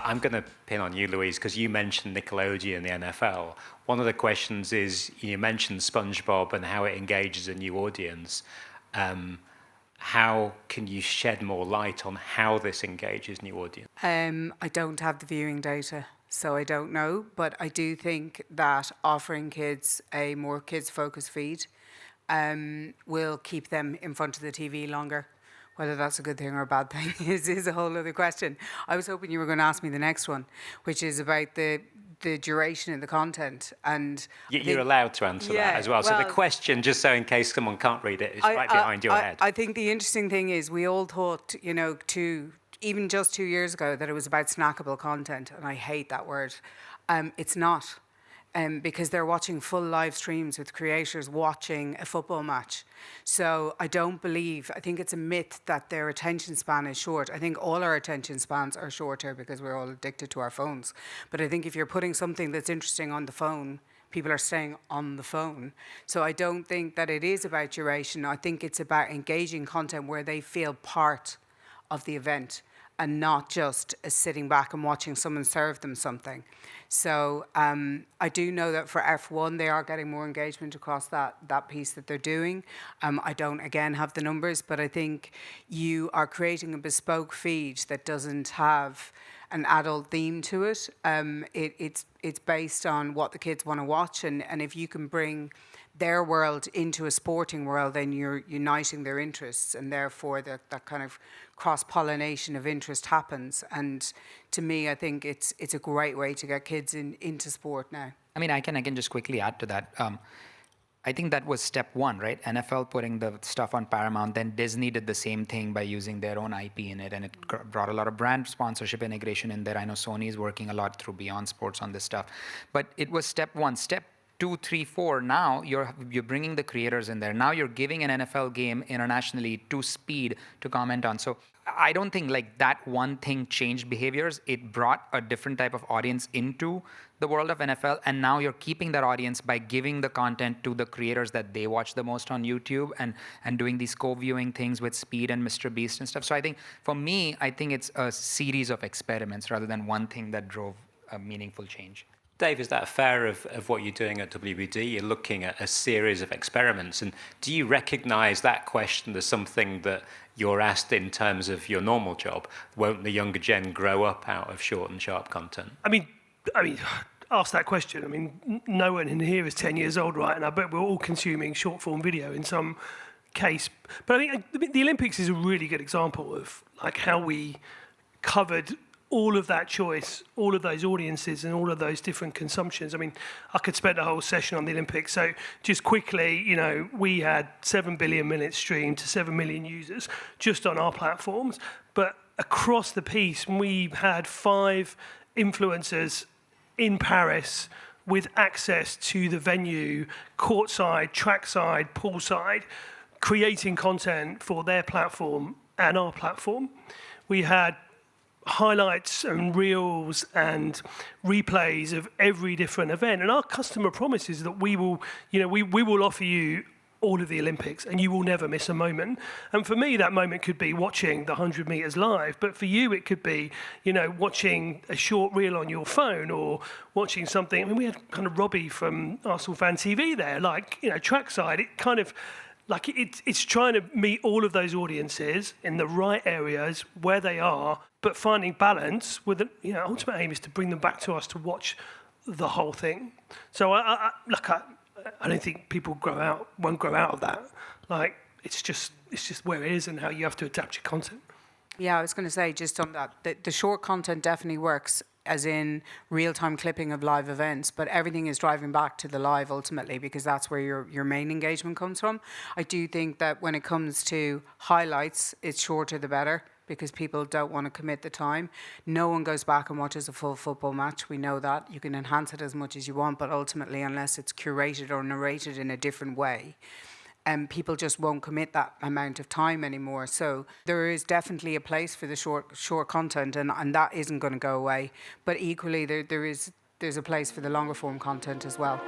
I'm going to pin on you, Louise, because you mentioned Nickelodeon and the NFL. One of the questions is, you mentioned SpongeBob and how it engages a new audience. How can you shed more light on how this engages new audience? I don't have the viewing data, so I don't know. But I do think that offering kids a more kids-focused feed will keep them in front of the TV longer. Whether that's a good thing or a bad thing is a whole other question. I was hoping you were going to ask me the next one, which is about the duration of the content. And you're allowed to answer that as well. So the question, just so in case someone can't read it, is right behind your head. I think the interesting thing is we all thought, even just 2 years ago, that it was about snackable content, and I hate that word. It's not. Because they're watching full live streams with creators watching a football match. So I think it's a myth that their attention span is short. I think all our attention spans are shorter because we're all addicted to our phones. But I think if you're putting something that's interesting on the phone, people are staying on the phone. So I don't think that it is about duration. I think it's about engaging content where they feel part of the event and not just sitting back and watching someone serve them something. So I do know that for F1, they are getting more engagement across that piece that they're doing. I don't, again, have the numbers, but I think you are creating a bespoke feed that doesn't have an adult theme to it. It's based on what the kids want to watch, and if you can bring their world into a sporting world, then you're uniting their interests, and therefore that kind of cross-pollination of interest happens. And to me, I think it's a great way to get kids into sport now. I mean, I can just quickly add to that. I think that was step one, right? NFL putting the stuff on Paramount, then Disney did the same thing by using their own IP in it, and it brought a lot of brand sponsorship integration in there. I know Sony is working a lot through Beyond Sports on this stuff. But it was step one. Step 2, 3, 4, now you're bringing the creators in there. Now you're giving an NFL game internationally to Speed to comment on. So I don't think like that one thing changed behaviors. It brought a different type of audience into the world of NFL, and now you're keeping that audience by giving the content to the creators that they watch the most on YouTube, and doing these co-viewing things with Speed and Mr. Beast and stuff. So I think, for me, I think it's a series of experiments rather than one thing that drove a meaningful change. Dave, is that fair of what you're doing at WBD? You're looking at a series of experiments, and do you recognise that question as something that you're asked in terms of your normal job? Won't the younger gen grow up out of short and sharp content? I mean, ask that question. I mean, no one in here is 10 years old, right? And I bet we're all consuming short form video in some case. But I think the Olympics is a really good example of like how we covered all of that choice, all of those audiences and all of those different consumptions. I mean, I could spend a whole session on the Olympics. So just quickly, we had 7 billion minutes streamed to 7 million users just on our platforms. But across the piece, we had 5 influencers in Paris with access to the venue, courtside, trackside, poolside, creating content for their platform and our platform. We had highlights and reels and replays of every different event. And our customer promise is that we will offer you all of the Olympics and you will never miss a moment. And for me, that moment could be watching the 100 meters live. But for you, it could be, watching a short reel on your phone or watching something. I mean, we had kind of Robbie from Arsenal Fan TV there, trackside. It kind of, it's trying to meet all of those audiences in the right areas where they are, but finding balance with the ultimate aim is to bring them back to us to watch the whole thing. So I don't think people won't grow out of that. It's just where it is and how you have to adapt your content. Yeah, I was going to say just on that, the short content definitely works, as in real-time clipping of live events, but everything is driving back to the live ultimately, because that's where your main engagement comes from. I do think that when it comes to highlights, it's shorter the better, because people don't want to commit the time. No one goes back and watches a full football match. We know that. You can enhance it as much as you want, but ultimately, unless it's curated or narrated in a different way, people just won't commit that amount of time anymore. So there is definitely a place for the short content, and that isn't going to go away. But equally, there's a place for the longer form content as well.